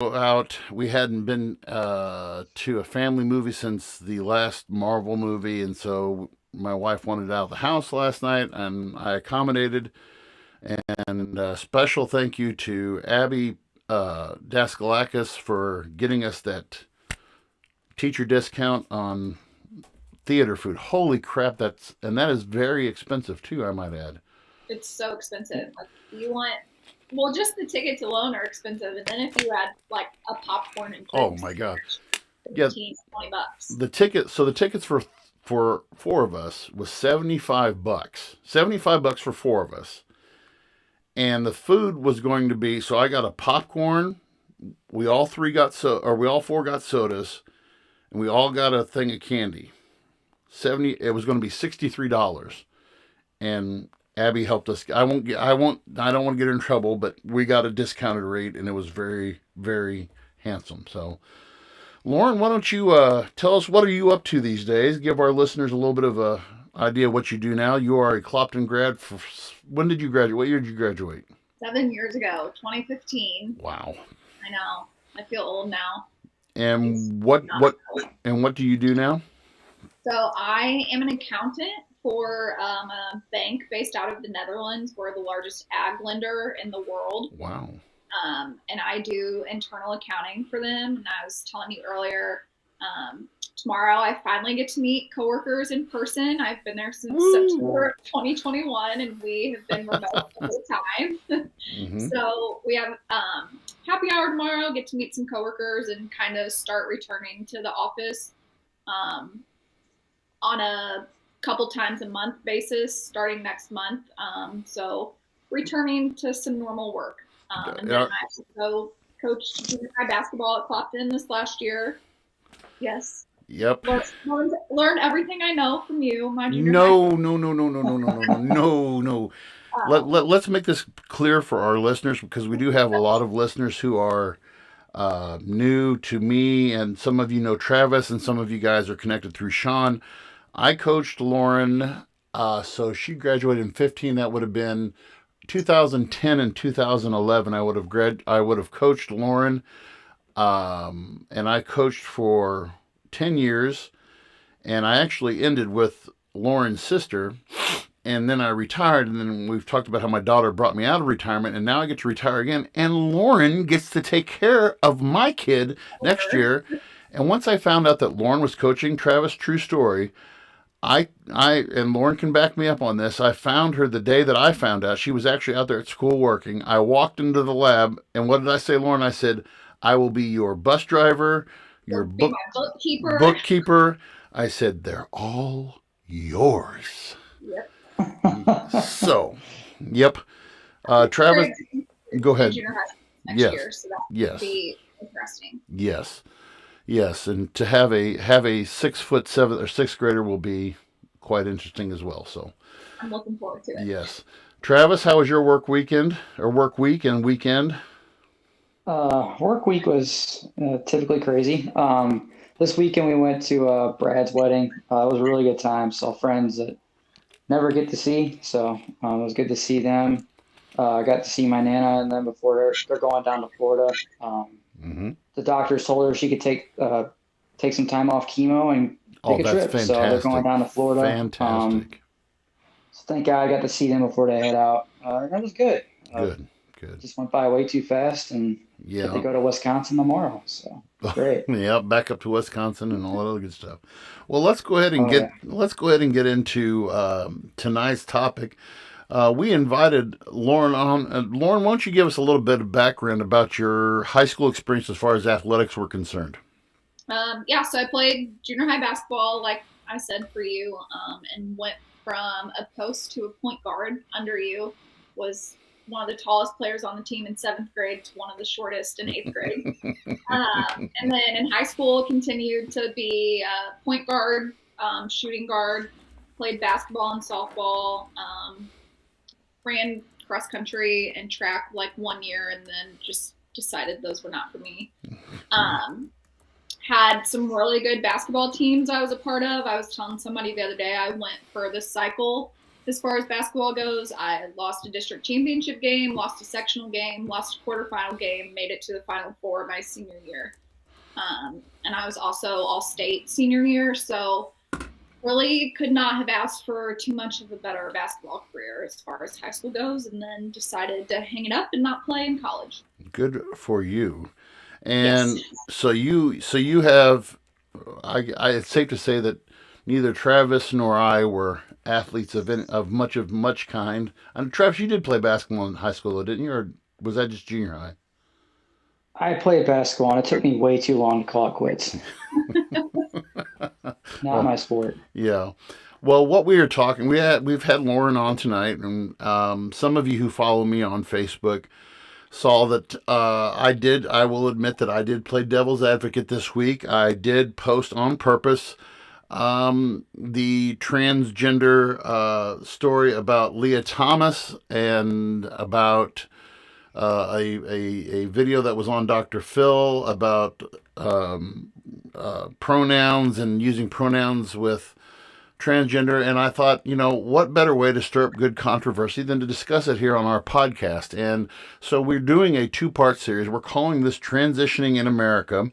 out. We hadn't been to a family movie since the last Marvel movie, and so my wife wanted out of the house last night, and I accommodated. And special thank you to Abby Daskalakis for getting us that teacher discount on theater food. Holy crap, that is very expensive too, I might add. It's so expensive. Like, you want, well, just the tickets alone are expensive, and then if you add like a popcorn and Oh Coke, my god. Yeah, 15, $20. the tickets for four of us was $75. $75 for four of us. And the food was going to be, so I got a popcorn, we all four got sodas, and we all got a thing of candy. It was going to be $63, and Abby helped us. I don't want to get her in trouble, but we got a discounted rate, and it was very, very handsome. So, Lauren, why don't you tell us what are you up to these days? Give our listeners a little bit of a idea of what you do now. You are a Clopton grad. When did you graduate? What year did you graduate? 7 years ago, 2015. Wow. I know. I feel old now. It's And what not. what and what do you do now? So I am an accountant for a bank based out of the Netherlands. We're the largest ag lender in the world. Wow. And I do internal accounting for them. And I was telling you earlier, tomorrow I finally get to meet coworkers in person. I've been there since Woo! September of 2021, and we have been remote the whole time. Mm-hmm. So we have happy hour tomorrow. Get to meet some coworkers and kind of start returning to the office um, on a couple times a month basis starting next month. So returning to some normal work. And then Yeah. I also coached junior high basketball at Clopton this last year. Yes. Yep. Learned everything I know from you, my junior high. No, no, no, no, no, no, no, no, no, no, no. Let's make this clear for our listeners because we do have a lot of listeners who are new to me, and some of you know Travis, and some of you guys are connected through Sean. I coached Lauren, so she graduated in 15. That would have been 2010 and 2011. I would have coached Lauren, and I coached for 10 years, and I actually ended with Lauren's sister, and then I retired, and then we've talked about how my daughter brought me out of retirement, and now I get to retire again, and Lauren gets to take care of my kid next year. And once I found out that Lauren was coaching Travis, true story, I and Lauren can back me up on this. I found her the day that I found out she was actually out there at school working. I walked into the lab, and what did I say, Lauren? I said, "I will be your bus driver, your You'll be my bookkeeper. bookkeeper." I said, "They're all yours." Yep. So, yep. Travis, Very excited go to ahead. junior high next Yes, year, so that will yes, be interesting. yes, yes. And to have a 6 foot seven or sixth grader will be quite interesting as well. So, I'm looking forward to it. yes. Travis, how was your work weekend or work week and weekend? Work week was typically crazy. This weekend we went to Brad's wedding. It was a really good time. Saw friends that never get to see, so it was good to see them. I got to see my nana and them before they're going down to Florida. Mm-hmm. The doctors told her she could take some time off chemo and Oh, take a that's trip. So they're going fantastic. down to Florida. Fantastic. So thank God I got to see them before they head out. That was good. Good. Good. Just went by way too fast and get to Yeah. go to Wisconsin tomorrow. So it's great. Yeah, back up to Wisconsin and all that other good stuff. Well, Oh yeah. let's go ahead and get into tonight's topic. We invited Lauren on. Lauren, why don't you give us a little bit of background about your high school experience as far as athletics were concerned? Yeah, so I played junior high basketball, like I said for you, and went from a post to a point guard under you. Was one of the tallest players on the team in seventh grade to one of the shortest in eighth grade. And then in high school, continued to be point guard, shooting guard, played basketball and softball, ran cross country and track like 1 year, and then just decided those were not for me. Um, had some really good basketball teams I was a part of. I was telling somebody the other day I went for the cycle as far as basketball goes, I lost a district championship game, lost a sectional game, lost a quarterfinal game, made it to the Final Four my senior year. And I was also all-state senior year, so really could not have asked for too much of a better basketball career as far as high school goes, and then decided to hang it up and not play in college. Good for you. Yes. And so you have, it's safe to say that neither Travis nor I were athletes of much kind. And Travis, you did play basketball in high school, though, didn't you, or was that just junior high? I played basketball, and it took me way too long to call it quits. Not Well, my sport. yeah. Well, what we are talking, we've had Lauren on tonight, and some of you who follow me on Facebook saw that I will admit that I did play devil's advocate this week. I did post on purpose the transgender story about Leah Thomas and about a video that was on Dr. Phil about pronouns and using pronouns with transgender. And I thought, what better way to stir up good controversy than to discuss it here on our podcast? And so we're doing a two-part series. We're calling this Transitioning in America.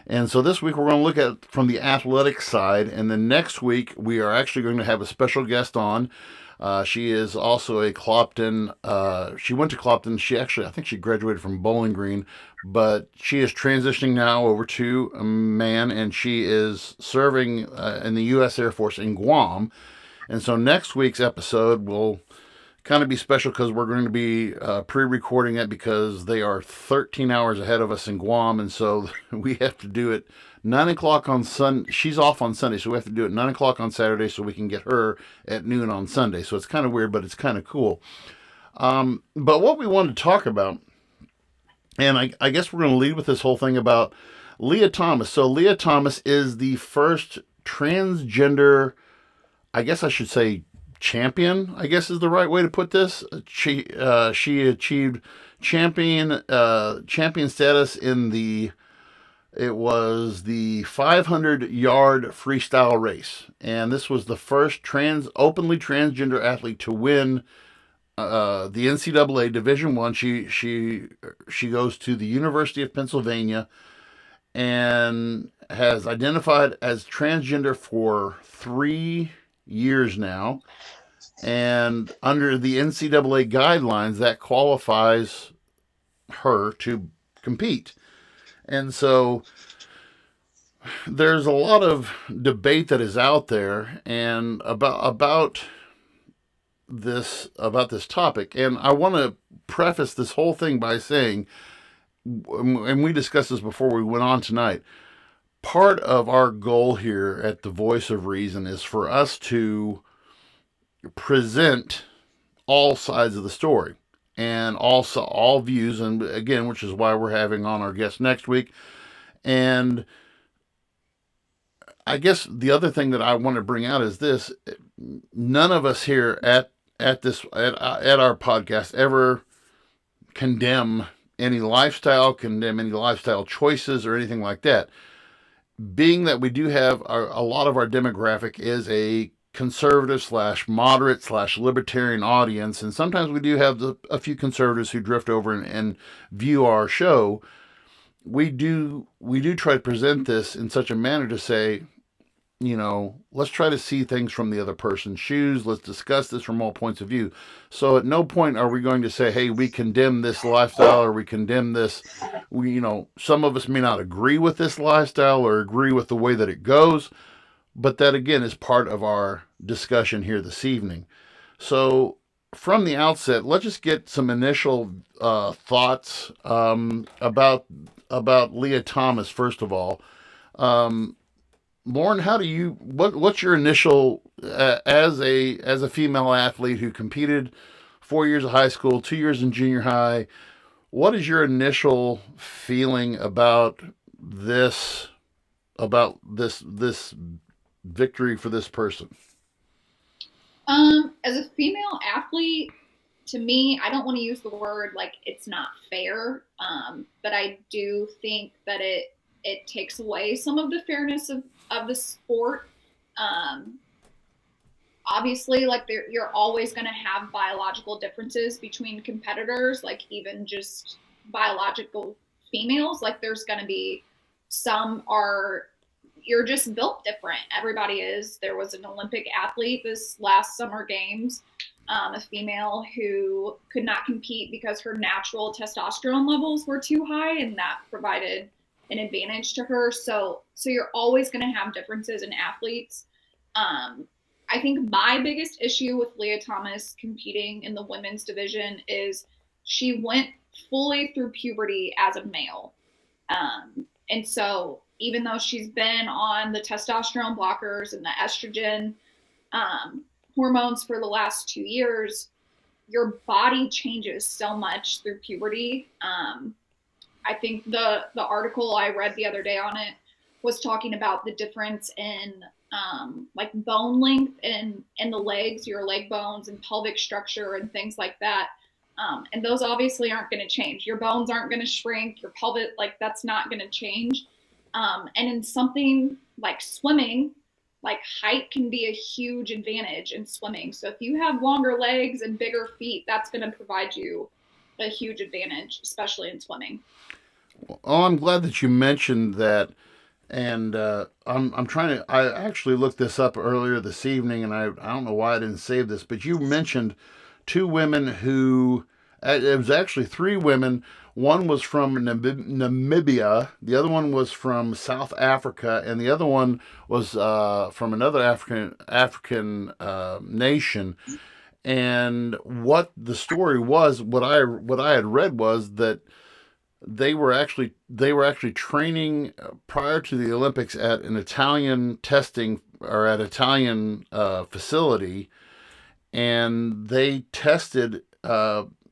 And so this week we're going to look at from the athletic side. And then next week we are actually going to have a special guest on. She is also a Clopton. She went to Clopton. I think she graduated from Bowling Green, but she is transitioning now over to a man, and she is serving in the U.S. Air Force in Guam. And so next week's episode will kind of be special because we're going to be pre-recording it because they are 13 hours ahead of us in Guam, and so we have to do it 9 o'clock on Sunday. She's off on Sunday, so we have to do it 9 o'clock on Saturday so we can get her at noon on Sunday. So it's kind of weird, but it's kind of cool. But what we wanted to talk about, and I guess we're going to lead with this whole thing about Leah Thomas. So Leah Thomas is the first transgender, I guess I should say champion, I guess is the right way to put this. She achieved champion status in the 500-yard freestyle race, and this was the first openly transgender athlete to win the NCAA Division I. She goes to the University of Pennsylvania and has identified as transgender for 3 years now. And under the NCAA guidelines, that qualifies her to compete. And so there's a lot of debate that is out there and about this topic. And I want to preface this whole thing by saying, and we discussed this before we went on tonight, part of our goal here at the Voice of Reason is for us to present all sides of the story and also all views, and again, which is why we're having on our guest next week. And I guess the other thing that I want to bring out is this: none of us here at our podcast ever condemn any lifestyle choices or anything like that. Being that we do have a lot of our demographic is a conservative / moderate / libertarian audience, and sometimes we do have a few conservatives who drift over and view our show. We do try to present this in such a manner to say, let's try to see things from the other person's shoes. Let's discuss this from all points of view. So at no point are we going to say, hey, we condemn this lifestyle or we condemn this. Some of us may not agree with this lifestyle or agree with the way that it goes, but that again is part of our discussion here this evening. So from the outset, let's just get some initial thoughts about Leah Thomas first of all. Lauren, what's your initial as a female athlete who competed 4 years of high school, 2 years in junior high? What is your initial feeling about this victory for this person? As a female athlete, to me, I don't want to use the word like it's not fair, but I do think that it takes away some of the fairness of the sport. obviously, like you're always going to have biological differences between competitors, like even just biological females. Like there's going to be some are you're just built different. Everybody is. There was an Olympic athlete this last summer games, a female who could not compete because her natural testosterone levels were too high, and that provided an advantage to her. So you're always going to have differences in athletes. Um, I think my biggest issue with Leah Thomas competing in the women's division is she went fully through puberty as a male. And so even though she's been on the testosterone blockers and the estrogen hormones for the last 2 years, your body changes so much through puberty. I think the article I read the other day on it was talking about the difference in like bone length in the legs, your leg bones and pelvic structure and things like that. And those obviously aren't going to change. Your bones aren't going to shrink. Your pelvic, like that's not going to change. And in something like swimming, like height can be a huge advantage in swimming. So if you have longer legs and bigger feet, that's going to provide you a huge advantage, especially in swimming. Oh, I'm glad that you mentioned that. And I'm trying to. I actually looked this up earlier this evening, and I don't know why I didn't save this, but you mentioned two women who. It was actually three women. One was from Namibia, the other one was from South Africa, and the other one was from another African nation. And what the story was, what I had read was that they were actually training prior to the Olympics at an Italian testing or at Italian facility, and they tested.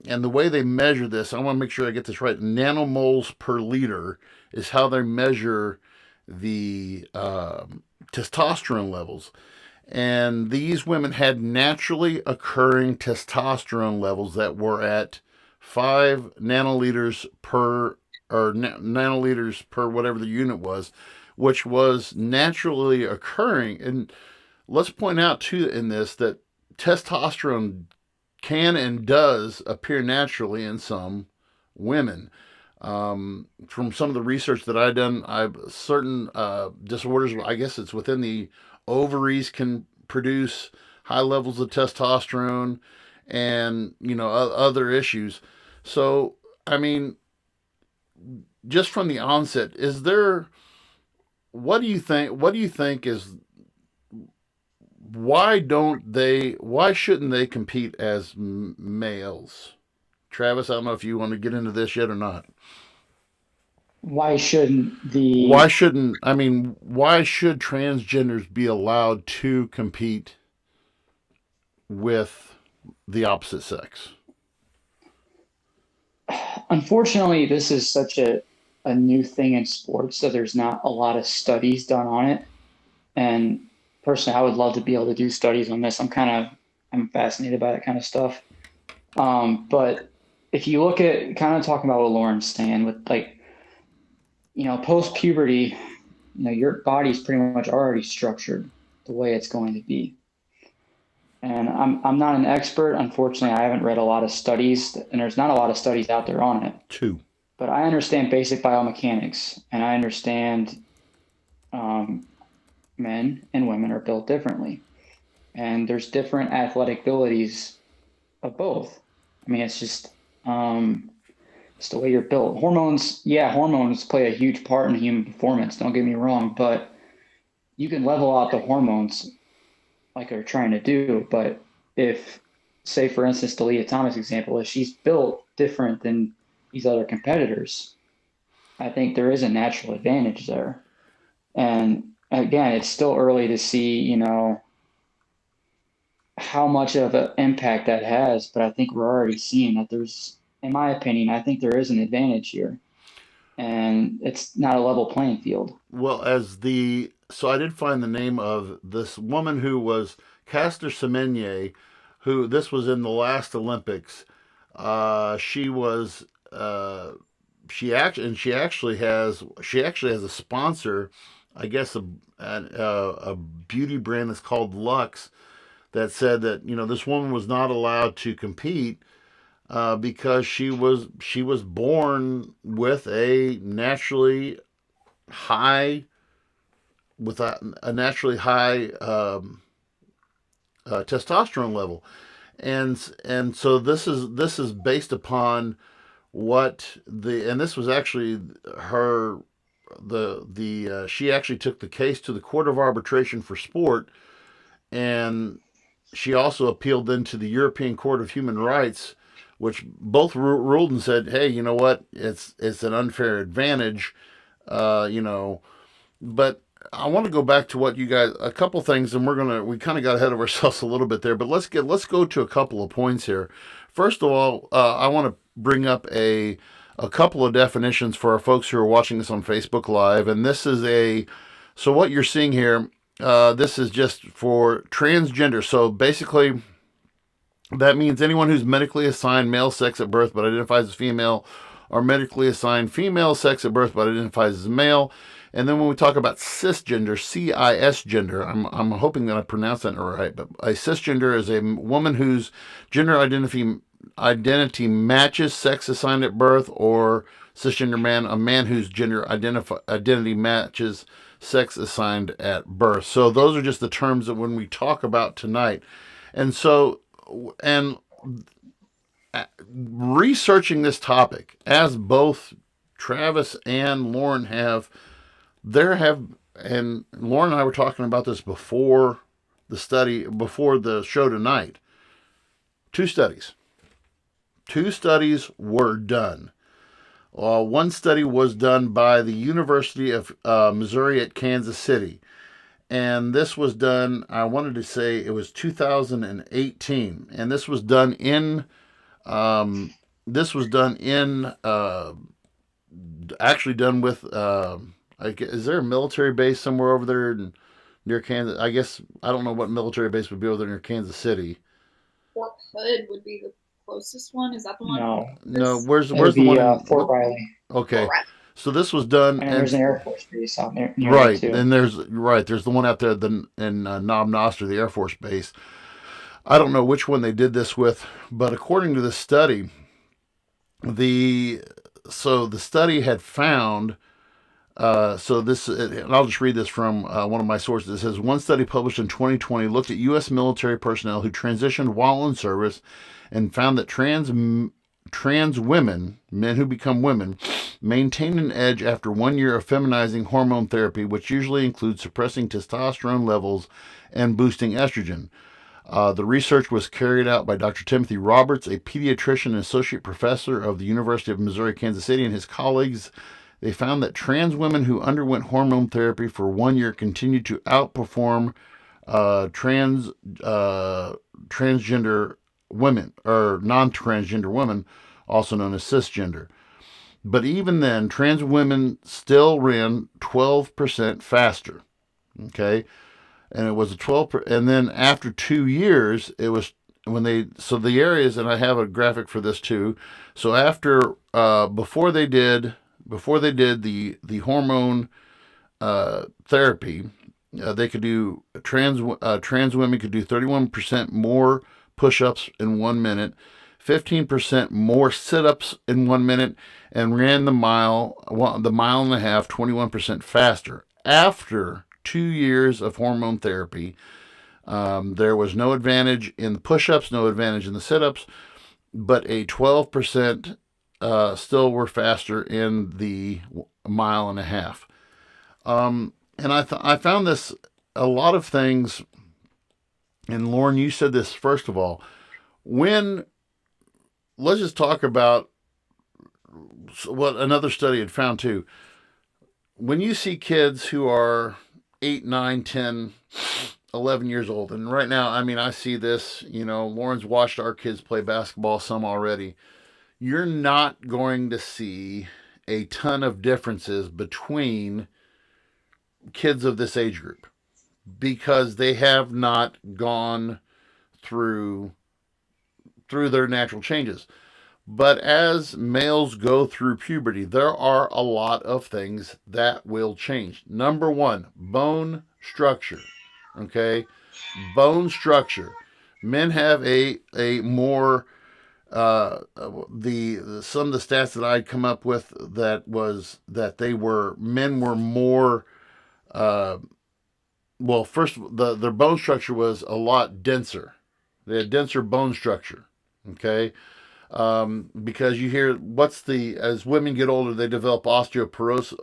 And the way they measure this, I want to make sure I get this right. Nanomoles per liter is how they measure the testosterone levels. And these women had naturally occurring testosterone levels that were at 5 nanoliters per or nanoliters per whatever the unit was, which was naturally occurring. And let's point out too in this that testosterone can and does appear naturally in some women. From some of the research that I've done, I've certain disorders. I guess it's within the ovaries can produce high levels of testosterone, and other issues. So, I mean, just from the onset, is there? What do you think? What do you think is? Why don't they? Why shouldn't they compete as males? Travis, I don't know if you want to get into this yet or not. Why shouldn't Why the shouldn't? I mean, why should transgenders be allowed to compete with the opposite sex? unfortunately, this is such a new thing in sports, so there's not a lot of studies done on it. And personally, I would love to be able to do studies on this. I'm fascinated by that kind of stuff. But if you look at kind of talking about what Lauren's saying with like, post puberty, your body's pretty much already structured the way it's going to be. And I'm not an expert. Unfortunately, I haven't read a lot of studies, and there's not a lot of studies out there on it. Two. But I understand basic biomechanics, and I understand um, men and women are built differently, and there's different athletic abilities of both. I mean, it's the way you're built. Hormones, yeah, hormones play a huge part in human performance. Don't get me wrong, but you can level out the hormones like they're trying to do. But if, say, for instance, the Leah Thomas example, if she's built different than these other competitors, I think there is a natural advantage there. And again, it's still early to see, how much of an impact that has, but I think we're already seeing that in my opinion, I think there is an advantage here, and it's not a level playing field. Well, so I did find the name of this woman who was Caster Semenya, who this was in the last Olympics. She was she actually has a sponsor, I guess a beauty brand that's called Lux that said that this woman was not allowed to compete because she was born with a naturally high a naturally high testosterone level, and so this is based upon and this was actually her the she actually took the case to the Court of Arbitration for Sport, and she also appealed then to the European Court of Human Rights, which both ruled and said, hey, you know what, it's an unfair advantage, you know. But I want to go back to what you guys, a couple things, and we kind of got ahead of ourselves a little bit there, but let's go to a couple of points here. First of all, I want to bring up a couple of definitions for our folks who are watching this on Facebook Live, and this is so what you're seeing here, this is just for transgender. So basically, that means anyone who's medically assigned male sex at birth but identifies as female, or medically assigned female sex at birth but identifies as male. And then when we talk about cisgender, C-I-S-gender, I'm hoping that I pronounced that right, but a cisgender is a woman whose gender identity matches sex assigned at birth, or cisgender man, a man whose gender identity matches sex assigned at birth. So those are just the terms that when we talk about tonight. And so, and researching this topic, as both Travis and Lauren have, and Lauren and I were talking about this before the show tonight. Two studies were done. One study was done by the University of Missouri at Kansas City, and this was done, I wanted to say it was 2018, and this was done in actually done with is there a military base somewhere over there near Kansas? I guess, I don't know what military base would be over there near Kansas City. Fort Hood would be the closest one. Is that the one? No. Where's the one? Fort Riley. Okay. Fort Riley. So this was done, and there's an Air Force base out there. Right, and there's the one out there in Knob Noster, the Air Force base. I don't know which one they did this with, but according to the study, the study had found. And I'll just read this from one of my sources. It says, one study published in 2020 looked at U.S. military personnel who transitioned while in service and found that trans women, men who become women, maintain an edge after 1 year of feminizing hormone therapy, which usually includes suppressing testosterone levels and boosting estrogen. The research was carried out by Dr. Timothy Roberts, a pediatrician and associate professor of the University of Missouri, Kansas City, and his colleagues. They found that trans women who underwent hormone therapy for 1 year continued to outperform transgender women, or non-transgender women, also known as cisgender. But even then, trans women still ran 12% faster. Okay, and it was a 12%. And then after 2 years, it was so the areas, and I have a graphic for this too. So after before they did the hormone therapy, they could do trans women could do 31% more push-ups in 1 minute, 15% more sit-ups in 1 minute, and ran the mile and a half 21% faster. After 2 years of hormone therapy, there was no advantage in the push-ups, no advantage in the sit-ups, but a 12% still were faster in the mile and a half. And I found this, a lot of things, and Lauren, you said this first of all, let's just talk about what another study had found too. When you see kids who are 8, 9, 10, 11 years old, and right now, I mean, I see this, Lauren's watched our kids play basketball some already. You're not going to see a ton of differences between kids of this age group because they have not gone through their natural changes. But as males go through puberty, there are a lot of things that will change. Number one, bone structure. Okay? Bone structure. Men have a more the some of the stats that I'd come up with that was that men were more uh, well, first their bone structure was a lot denser. They had denser bone structure. Okay, because you hear as women get older, they develop osteoporosis.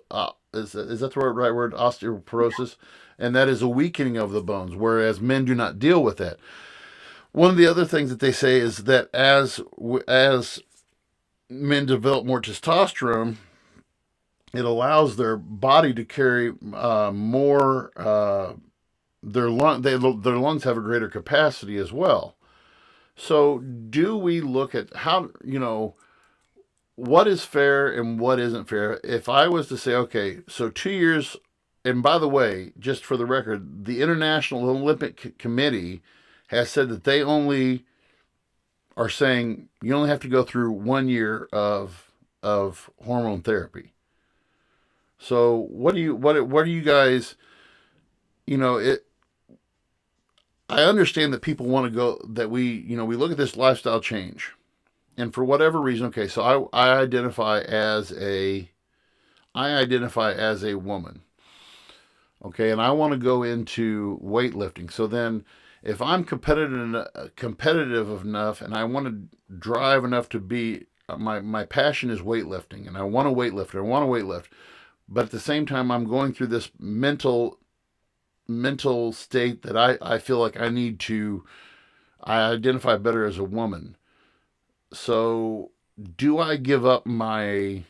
Is that the right word? Osteoporosis, and that is a weakening of the bones, whereas men do not deal with that. One of the other things that they say is that as men develop more testosterone, it allows their body to carry more. Their lungs have a greater capacity as well. So, do we look at how what is fair and what isn't fair? If I was to say, okay, so 2 years, and by the way, just for the record, the International Olympic Committee has said that they only are saying you only have to go through 1 year of hormone therapy. So what do you guys, it I understand that people want to go that we look at this lifestyle change. And for whatever reason, okay, so I identify as a woman. Okay, and I want to go into weightlifting. So then if I'm competitive enough and I want to drive enough to be my passion is weightlifting and I want to weightlift. I want to weightlift. But at the same time I'm going through this mental state that I feel like I identify better as a woman. So do I give up my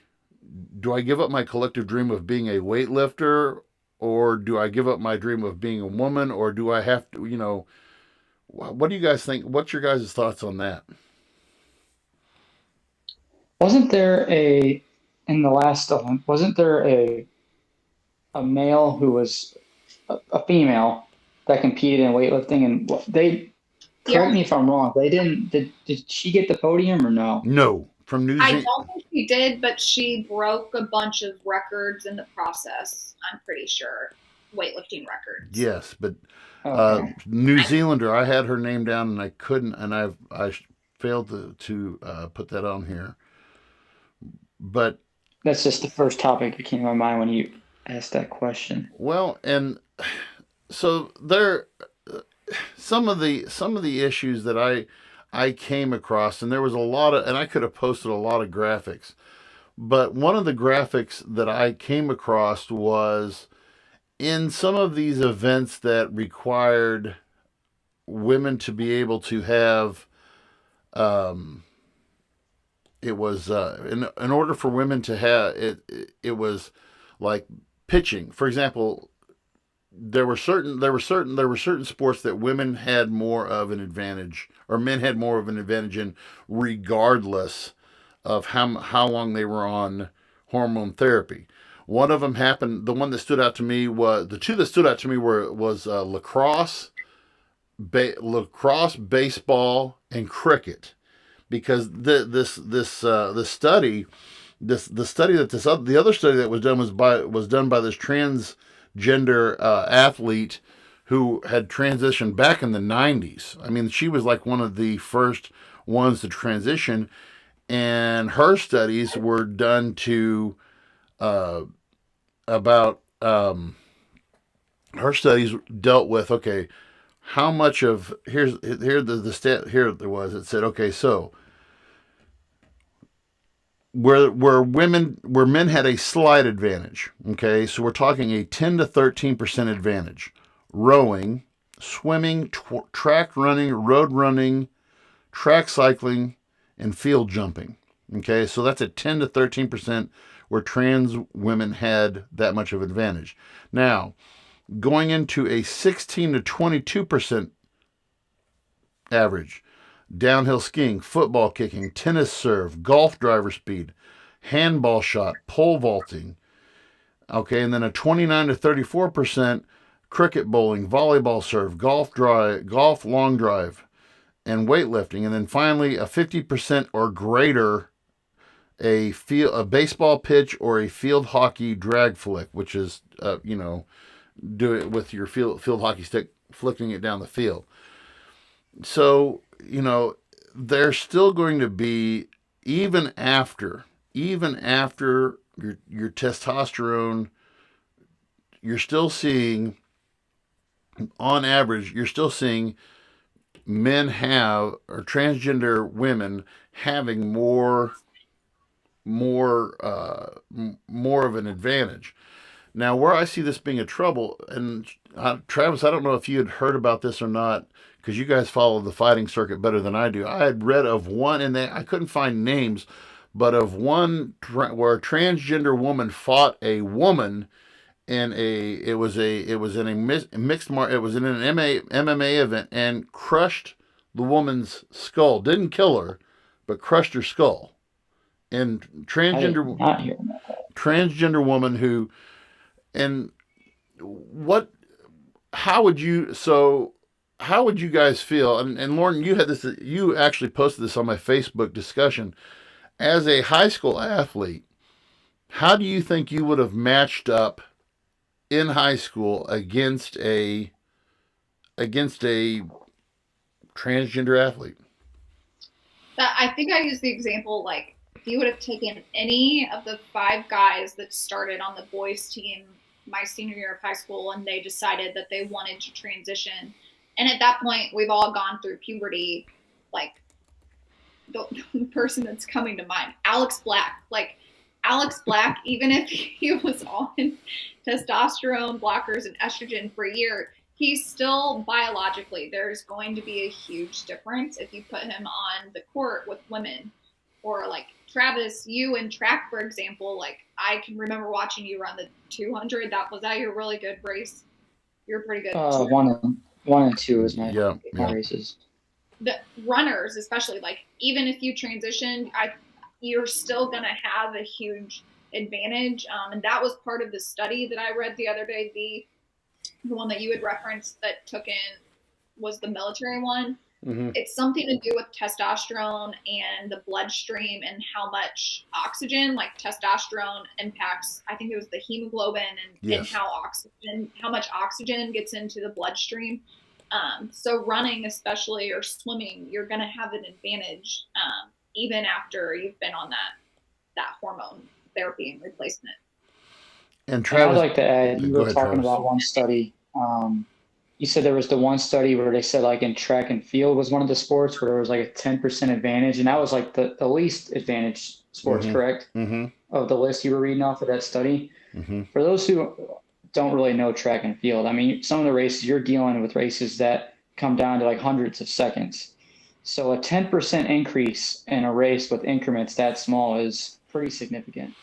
collective dream of being a weightlifter, or do I give up my dream of being a woman, or do I have to, what do you guys think? What's your guys' thoughts on that? Wasn't there in the last wasn't there a male who was a female that competed in weightlifting, and correct Yeah, me if I'm wrong, they didn't did she get the podium or no? No, from New I Zealand. don't think she did, but she broke a bunch of records in the process. I'm pretty sure weightlifting records. Yes, but Okay. New Zealander. I had her name down and I couldn't, and I failed to put that on here. But That's just the first topic that came to my mind when you asked that question. well, and so there some of the issues that I came across, and there was a lot of, and I could have posted a lot of graphics, but one of the graphics that I came across was in some of these events that required women to be able to have um, it was in order for women to have it was like pitching, for example. There were certain sports that women had more of an advantage, or men had more of an advantage in, regardless of how long they were on hormone therapy. One of them happened. The one that stood out to me was the two that stood out to me was lacrosse, baseball, and cricket, because this study, the study that the other study that was done was done by this transgender athlete who had transitioned back in the 90s. I mean, she was like one of the first ones to transition, and her studies were done to uh, about her studies dealt with, okay, how much of here the stat here there was, it said, okay, so where men had a slight advantage, okay, so we're talking a 10 to 13% advantage: rowing, swimming, track running, road running, track cycling, and field jumping. Okay, so that's a 10 to 13% where trans women had that much of advantage. Now, going into a 16 to 22% average: downhill skiing, football kicking, tennis serve, golf driver speed, handball shot, pole vaulting. Okay, and then a 29 to 34% cricket, bowling, volleyball serve, golf long drive, and weightlifting. And then finally a 50% or greater a baseball pitch or a field hockey drag flick, which is do it with your field hockey stick, flicking it down the field. So, there's still going to be, even after, your testosterone, you're still seeing, on average, you're still seeing men have, or transgender women having more of an advantage. Now, where I see this being a trouble, and Travis, I don't know if you had heard about this or not, because you guys follow the fighting circuit better than I do. I had read of one, and I couldn't find names, but of one where a transgender woman fought a woman in it was in a mixed it was in an MMA event, and crushed the woman's skull. Didn't kill her, but crushed her skull. And I did not hear about that. transgender woman who, and what how would you so how would you guys feel, and Lauren, you actually posted this on my Facebook discussion, as a high school athlete, how do you think you would have matched up in high school against a transgender athlete? I think I used the example like if you would have taken any of the 5 guys that started on the boys team my senior year of high school and they decided that they wanted to transition, and at that point we've all gone through puberty, like the person that's coming to mind, Alex Black. Like Alex Black, even if he was on testosterone blockers and estrogen for a year, he's still biologically, there's going to be a huge difference if you put him on the court with women. Or like Travis, you in track, for example, like I can remember watching you run the 200. Was that your really good race? You're pretty good. One and two is my Yeah. races. The runners, especially, like even if you transitioned, you're still gonna have a huge advantage. And that was part of the study that I read the other day. The one that you had referenced that took in was the military one. Mm-hmm. It's something to do with testosterone and the bloodstream and how much oxygen, like testosterone impacts, I think it was the hemoglobin and how much oxygen gets into the bloodstream. So running, especially, or swimming, you're going to have an advantage even after you've been on that hormone therapy and replacement. And Travis, I'd like to add, you were talking Travis. about one study. You said there was the one study where they said like in track and field was one of the sports where there was like a 10% advantage, and that was like the least advantaged sports, correct? Mm-hmm. Of the list you were reading off of that study. Mm-hmm. For those who don't really know track and field, I mean, some of the races you're dealing with races that come down to like hundreds of seconds. So a 10% increase in a race with increments that small is pretty significant.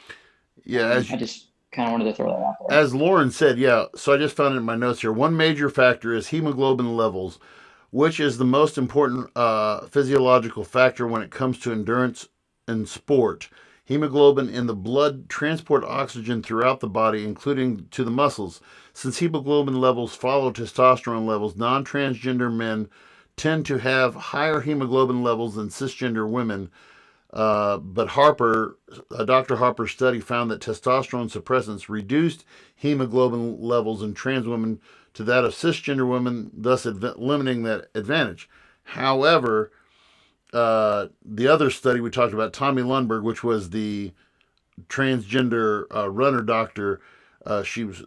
Yeah, I just kind of wanted to throw that out there. as Lauren said, yeah. So I just found it in my notes here. One major factor is hemoglobin levels, which is the most important physiological factor when it comes to endurance in sport. Hemoglobin in the blood transport oxygen throughout the body, including to the muscles. Since hemoglobin levels follow testosterone levels, non-transgender men tend to have higher hemoglobin levels than cisgender women. But Dr. Harper's study found that testosterone suppressants reduced hemoglobin levels in trans women to that of cisgender women, thus limiting that advantage. However, the other study we talked about, Tommy Lundberg, which was the transgender runner doctor, she was.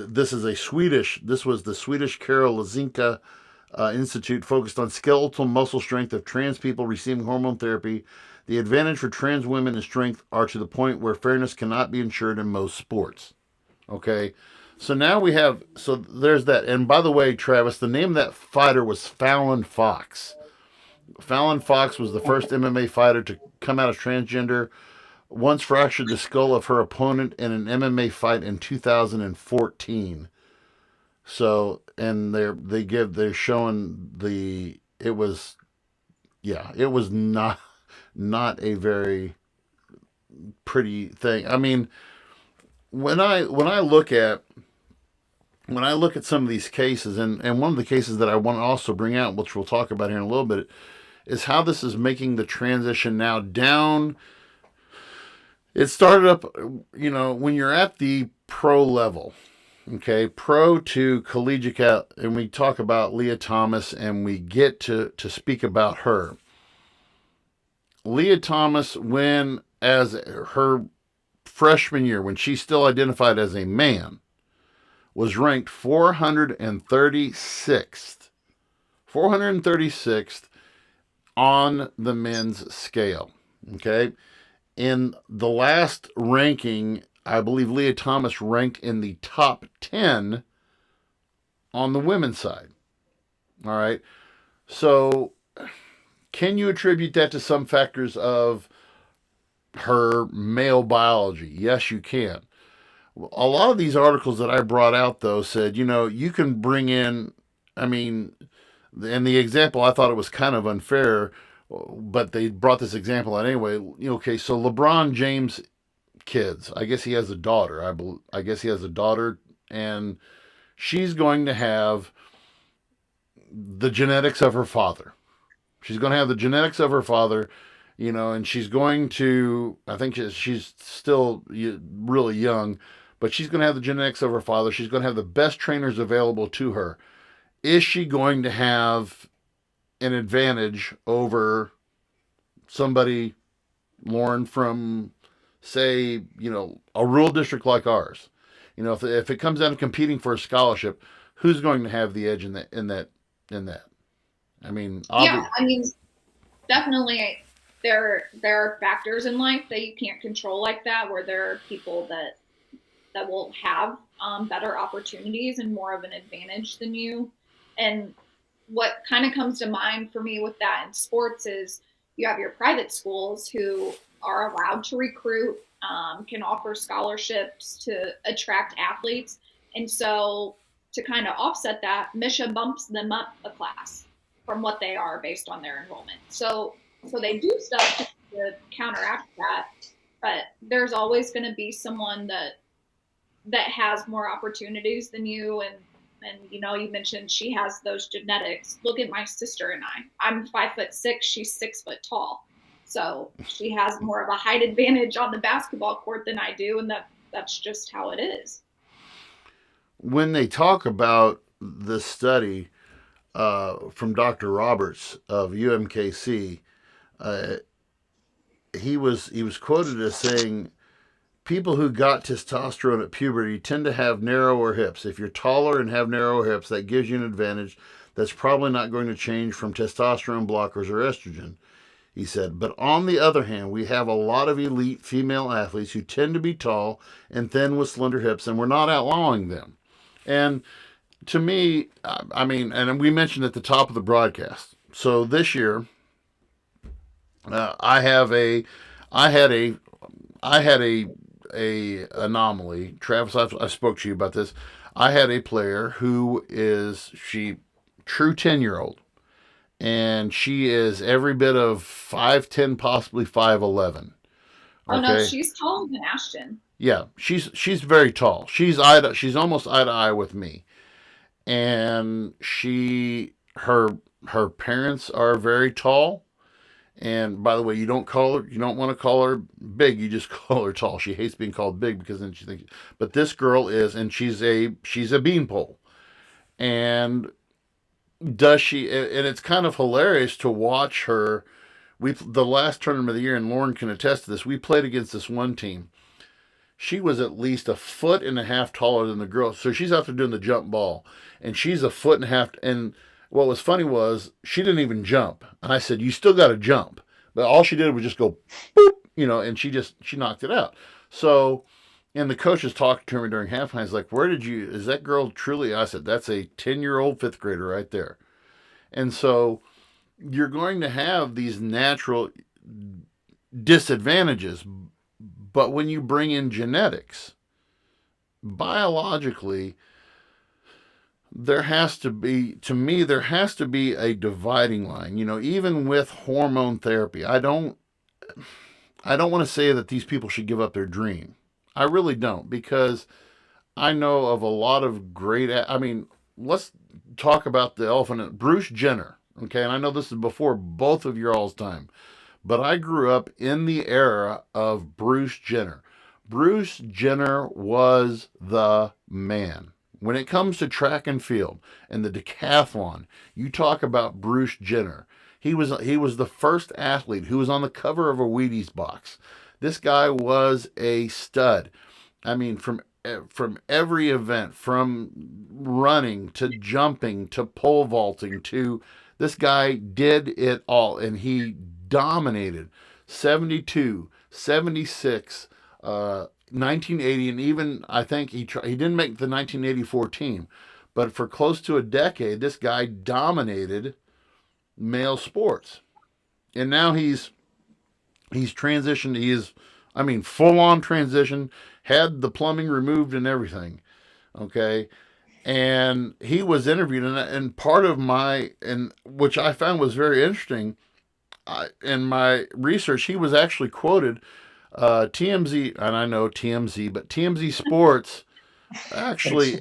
This was the Swedish Karolinska Institute, focused on skeletal muscle strength of trans people receiving hormone therapy. The advantage for trans women in strength are to the point where fairness cannot be ensured in most sports. Okay, so now there's that. And by the way, Travis, the name of that fighter was Fallon Fox. Fallon Fox was the first MMA fighter to come out as transgender. Once fractured the skull of her opponent in an MMA fight in 2014. So, and they're showing it was not a very pretty thing. I mean, when I look at some of these cases, and one of the cases that I want to also bring out, which we'll talk about here in a little bit, is how this is making the transition now down. It started up, when you're at the pro level, Okay, pro to collegiate, and we talk about Leah Thomas, and we get to speak about her. Leah Thomas, when as her freshman year, when she still identified as a man, was ranked 436th. 436th on the men's scale. Okay. In the last ranking, I believe Leah Thomas ranked in the top 10 on the women's side. All right. So, can you attribute that to some factors of her male biology? Yes, you can. A lot of these articles that I brought out, though, said, you can bring in, I mean, and the example, I thought it was kind of unfair, but they brought this example out anyway. Okay, so LeBron James kids, I guess he has a daughter. I guess he has a daughter, and she's going to have the genetics of her father. She's going to have the genetics of her father, and she's going to, I think she's still really young, but she's going to have the genetics of her father. She's going to have the best trainers available to her. Is she going to have an advantage over somebody, Lauren, from, say, a rural district like ours? If it comes down to competing for a scholarship, who's going to have the edge in that? I mean, yeah, I mean, definitely there are factors in life that you can't control like that, where there are people that will have better opportunities and more of an advantage than you. And what kind of comes to mind for me with that in sports is you have your private schools who are allowed to recruit, can offer scholarships to attract athletes. And so to kind of offset that, Misha bumps them up a class from what they are based on their enrollment. So they do stuff to counteract that, but there's always going to be someone that has more opportunities than you. And you mentioned she has those genetics. Look at my sister and I. I'm 5'6", she's 6 foot tall. So she has more of a height advantage on the basketball court than I do, and that's just how it is. When they talk about the study from Dr. Roberts of UMKC, he was quoted as saying, people who got testosterone at puberty tend to have narrower hips. If you're taller and have narrower hips, that gives you an advantage. That's probably not going to change from testosterone blockers or estrogen, he said. But on the other hand, we have a lot of elite female athletes who tend to be tall and thin with slender hips, and we're not outlawing them. And to me, I mean, and we mentioned at the top of the broadcast. So this year, I had a anomaly. Travis, I spoke to you about this. I had a player who is true 10-year-old, and she is every bit of 5'10", possibly 5'11". Oh no, she's taller than Ashton. Yeah, she's very tall. She's almost eye to eye with me, and her parents are very tall. And by the way, you don't want to call her big. You just call her tall. She hates being called big because then she thinks. But this girl is, and she's a beanpole. And does she? And it's kind of hilarious to watch her. The last tournament of the year, and Lauren can attest to this. We played against this one team. She was at least 1.5 feet taller than the girl. So she's out there doing the jump ball, and she's 1.5 feet. And what was funny was she didn't even jump. And I said, you still got to jump. But all she did was just go, boop, and she knocked it out. So, and the coach was talking to me during halftime. He's like, is that girl truly? I said, that's a 10-year-old fifth grader right there. And so you're going to have these natural disadvantages. But when you bring in genetics, biologically, there has to be a dividing line. Even with hormone therapy, I don't want to say that these people should give up their dream. I really don't, because I know of a lot of great. I mean, let's talk about the elephant, Bruce Jenner. Okay, and I know this is before both of your all's time, but I grew up in the era of Bruce Jenner. Bruce Jenner was the man. When it comes to track and field and the decathlon, you talk about Bruce Jenner. He was the first athlete who was on the cover of a Wheaties box. This guy was a stud. I mean, from every event, from running to jumping to pole vaulting to this guy did it all, and he dominated 72, 76, 1980, and even I think he didn't make the 1984 team, but for close to a decade, this guy dominated male sports, and now he's transitioned. He is, I mean, full on transition. Had the plumbing removed and everything. Okay, and he was interviewed, and part of my, and which I found was very interesting. In my research, he was actually quoted. TMZ, and I know TMZ, but TMZ Sports actually,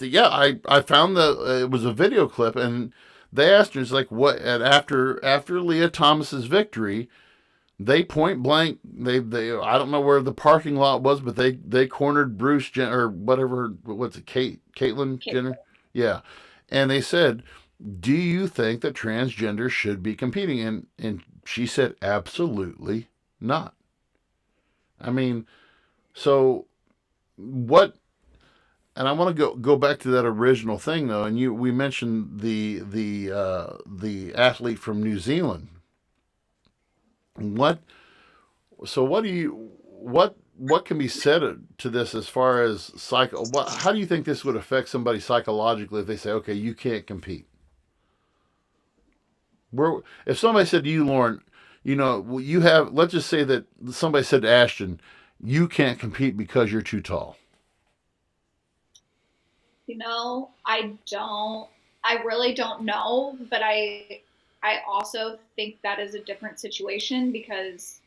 yeah, I found it was a video clip, and they asked her, it's like, what, and after Leah Thomas's victory, they point blank, they I don't know where the parking lot was, but they cornered Bruce Jenner, or whatever, what's it, Caitlyn Jenner? Yeah. And they said, do you think that transgender should be competing? And she said, absolutely not. I mean, so what? And I want to go back to that original thing though. And we mentioned the athlete from New Zealand. What? So what can be said to this as far as how do you think this would affect somebody psychologically if they say, okay, you can't compete? If somebody said to you, Lauren, let's just say that somebody said to Ashton, you can't compete because you're too tall. I really don't know, but I also think that is a different situation because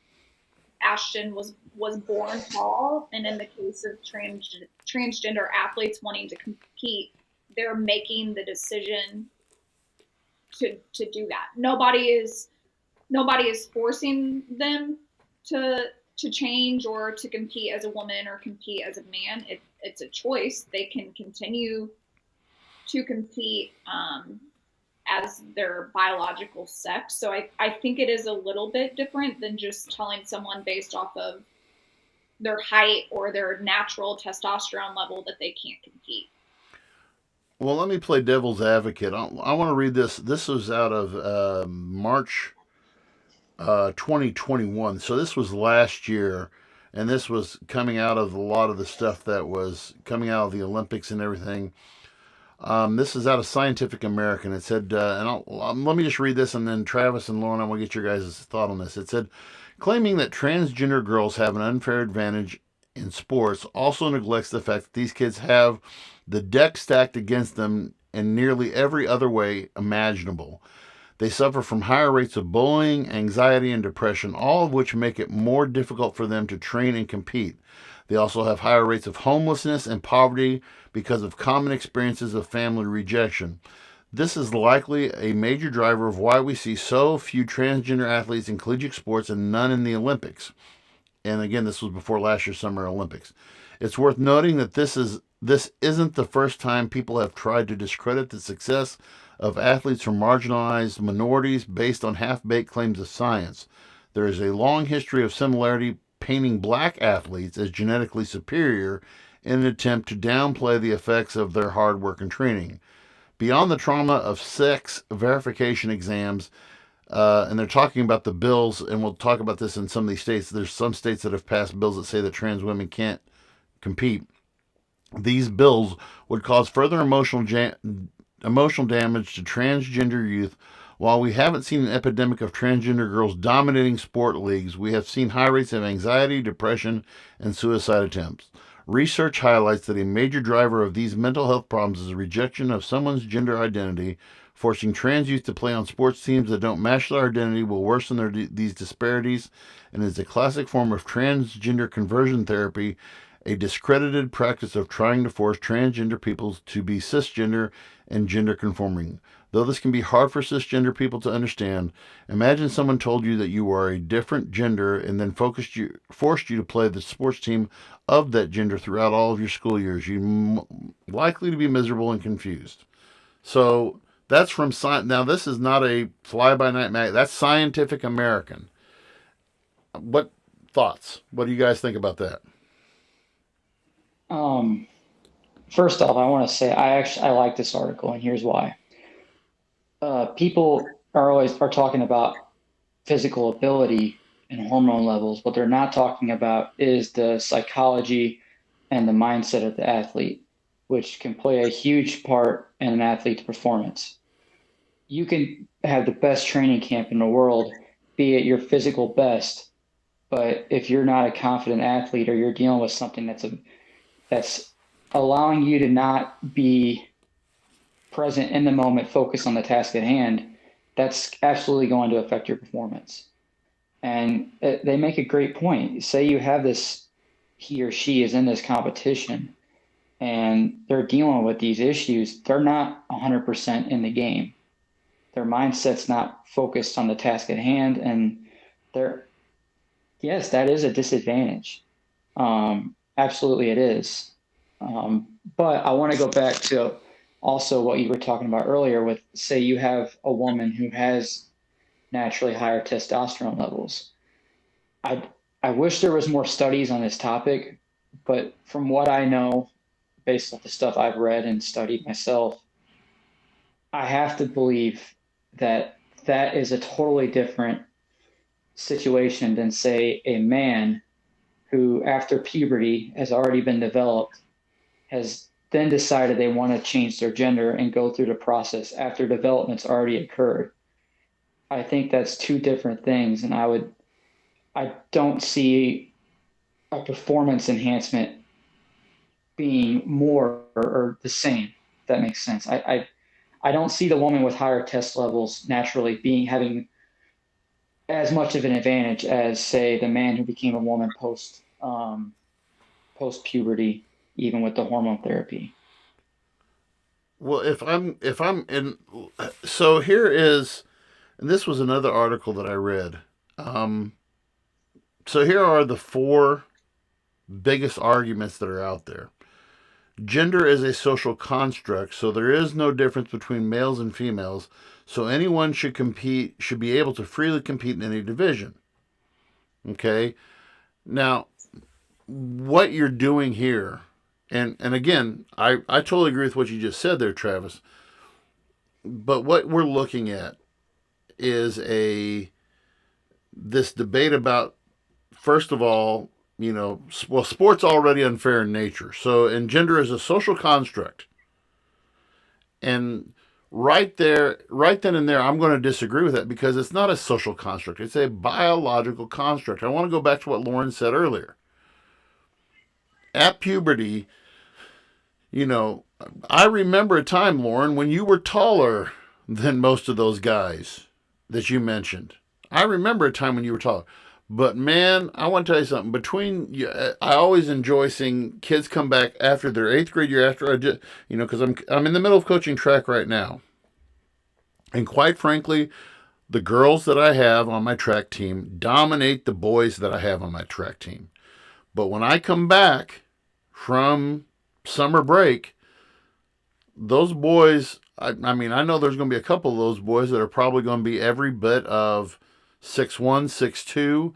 Ashton was born tall, and in the case of transgender athletes wanting to compete, they're making the decision to do that. Nobody is forcing them to change or to compete as a woman or compete as a man. It's a choice. They can continue to compete as their biological sex. So I think it is a little bit different than just telling someone based off of their height or their natural testosterone level that they can't compete. Well, let me play devil's advocate. I want to read this. This was out of March 2021. So this was last year, and this was coming out of a lot of the stuff that was coming out of the Olympics and everything. This is out of Scientific American. It said, let me just read this, and then Travis and Lauren, I want to get your guys' thought on this. It said, claiming that transgender girls have an unfair advantage in sports also neglects the fact that these kids have the deck stacked against them in nearly every other way imaginable. They suffer from higher rates of bullying, anxiety, and depression, all of which make it more difficult for them to train and compete. They also have higher rates of homelessness and poverty because of common experiences of family rejection. This is likely a major driver of why we see so few transgender athletes in collegiate sports and none in the Olympics. And again, this was before last year's Summer Olympics. It's worth noting that this isn't the first time people have tried to discredit the success of athletes from marginalized minorities based on half-baked claims of science. There is a long history of similarity painting black athletes as genetically superior in an attempt to downplay the effects of their hard work and training. Beyond the trauma of sex verification exams, and they're talking about the bills, and we'll talk about this in some of these states. There's some states that have passed bills that say that trans women can't compete. These bills would cause further emotional damage to transgender youth. While we haven't seen an epidemic of transgender girls dominating sport leagues, we have seen high rates of anxiety, depression, and suicide attempts. Research highlights that a major driver of these mental health problems is a rejection of someone's gender identity. Forcing trans youth to play on sports teams that don't match their identity will worsen these disparities, and is a classic form of transgender conversion therapy, a discredited practice of trying to force transgender people to be cisgender and gender conforming. Though this can be hard for cisgender people to understand, imagine someone told you that you are a different gender and then forced you to play the sports team of that gender throughout all of your school years. You're likely to be miserable and confused. So that's from science. Now, this is not a fly-by-night mag. That's Scientific American. What thoughts? What do you guys think about that? Um, First off, I want to say I like this article, and here's why. People are talking about physical ability and hormone levels. What they're not talking about is the psychology and the mindset of the athlete, which can play a huge part in an athlete's performance. You can have the best training camp in the world, be at your physical best, but if you're not a confident athlete or you're dealing with something that's allowing you to not be present in the moment, focus on the task at hand, that's absolutely going to affect your performance. And they make a great point. Say you have this, he or she is in this competition and they're dealing with these issues. They're not 100% in the game. Their mindset's not focused on the task at hand. And yes, that is a disadvantage. Absolutely it is. But I want to go back to also what you were talking about earlier with, say you have a woman who has naturally higher testosterone levels. I wish there was more studies on this topic, but from what I know, based on the stuff I've read and studied myself, I have to believe that that is a totally different situation than, say, a man who, after puberty has already been developed, has then decided they want to change their gender and go through the process after development's already occurred. I think that's two different things, and I don't see a performance enhancement being more or the same, if that makes sense. I don't see the woman with higher test levels naturally having as much of an advantage as, say, the man who became a woman post puberty, even with the hormone therapy. Well, if I'm in, so here is, and this was another article that I read. So here are the four biggest arguments that are out there. Gender is a social construct, so there is no difference between males and females. So anyone should be able to freely compete in any division. Okay. Now, what you're doing here, and again, I totally agree with what you just said there, Travis. But what we're looking at is this debate about, first of all, sport's already unfair in nature. So, and gender is a social construct. And right then and there, I'm going to disagree with that because it's not a social construct. It's a biological construct. I want to go back to what Lauren said earlier. At puberty, I remember a time, Lauren, when you were taller than most of those guys that you mentioned. I remember a time when you were taller. But man, I want to tell you something. I always enjoy seeing kids come back after their 8th grade year, because I'm in the middle of coaching track right now, and quite frankly, the girls that I have on my track team dominate the boys that I have on my track team. But when I come back from summer break, those boys, I know there's going to be a couple of those boys that are probably going to be every bit of 6'1", 6'2",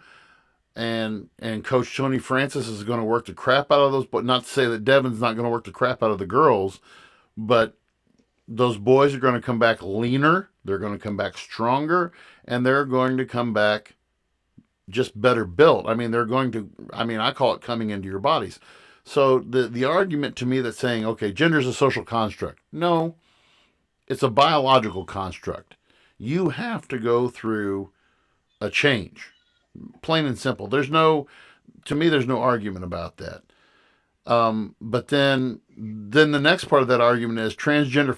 and Coach Tony Francis is going to work the crap out of those. But not to say that Devin's not going to work the crap out of the girls, but those boys are going to come back leaner. They're going to come back stronger, and they're going to come back just better built. I call it coming into your bodies. So the argument to me that's saying, okay, gender is a social construct. No, it's a biological construct. You have to go through a change, plain and simple. There's no argument about that. But then the next part of that argument is transgender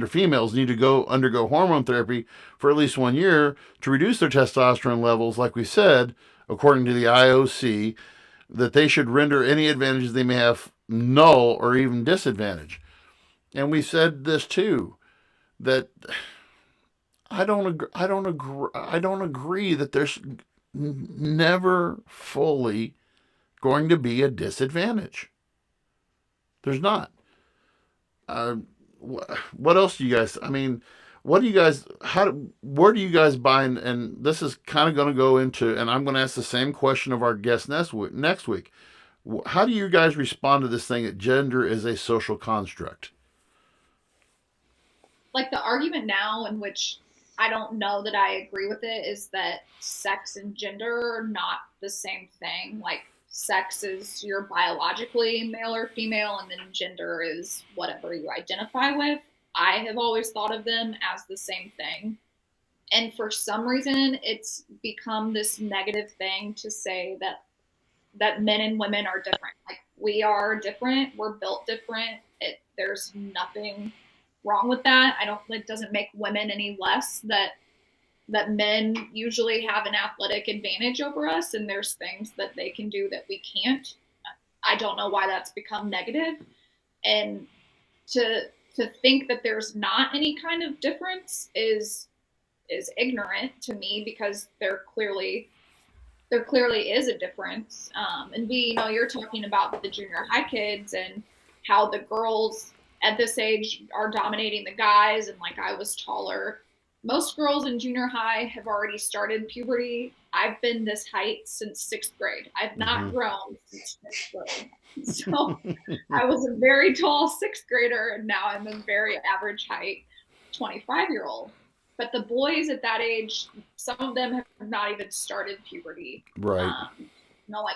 females need to undergo hormone therapy for at least 1 year to reduce their testosterone levels, like we said, according to the IOC, that they should render any advantages they may have null or even disadvantage. And we said this too. that I don't agree that there's never fully going to be a disadvantage. There's not. Uh, what else do you guys? I mean, what do you guys? Where do you guys buy? And this is kind of going to go into, and I'm going to ask the same question of our guest next week. How do you guys respond to this thing that gender is a social construct? Like the argument now, in which I don't know that I agree with it, is that sex and gender are not the same thing. Like sex is you're biologically male or female, and then gender is whatever you identify with. I have always thought of them as the same thing. And for some reason, it's become this negative thing to say that men and women are different. Like we are different, we're built different. There's nothing wrong with that. I don't. It doesn't make women any less that men usually have an athletic advantage over us, and there's things that they can do that we can't. I don't know why that's become negative, and to to think that there's not any kind of difference is ignorant to me, because there clearly is a difference. And B, you're talking about the junior high kids and how the girls at this age are dominating the guys, and like I was taller. Most girls in junior high have already started puberty. I've been this height since sixth grade. I've not grown since sixth grade. So I was a very tall sixth grader, and now I'm a very average height 25-year-old. But the boys at that age, some of them have not even started puberty. Right. Like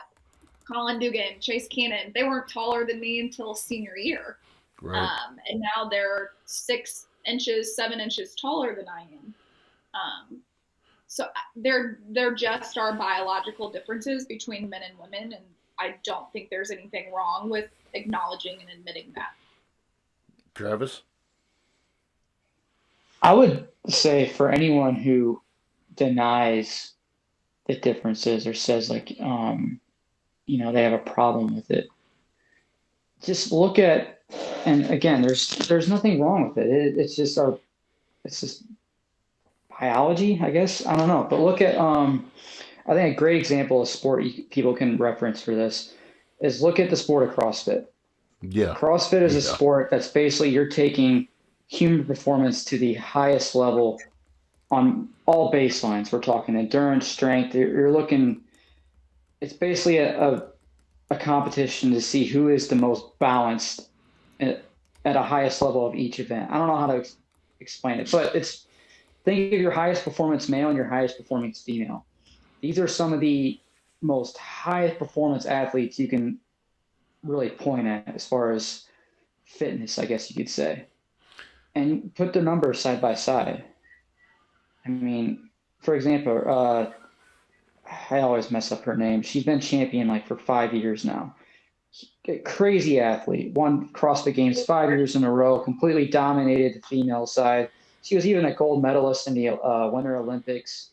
Colin Dugan, Chase Cannon, they weren't taller than me until senior year. Right. And now they're 6 inches, 7 inches taller than I am. So there just are biological differences between men and women, and I don't think there's anything wrong with acknowledging and admitting that. Travis? I would say for anyone who denies the differences or says like they have a problem with it, just look at, and again, there's nothing wrong with it. It's just biology, I guess. I don't know, but look at I think a great example of sport people can reference for this is look at the sport of CrossFit. Yeah. CrossFit is a sport that's basically you're taking human performance to the highest level on all baselines. We're talking endurance, strength. You're looking. It's basically a competition to see who is the most balanced at a highest level of each event. I don't know how to explain it, but think of your highest performance male and your highest performance female. These are some of the most highest performance athletes you can really point at as far as fitness, I guess you could say. And put the numbers side by side. I mean, for example, I always mess up her name. She's been champion like for 5 years now. Crazy athlete. Won CrossFit Games 5 years in a row. Completely dominated the female side. She was even a gold medalist in the Winter Olympics.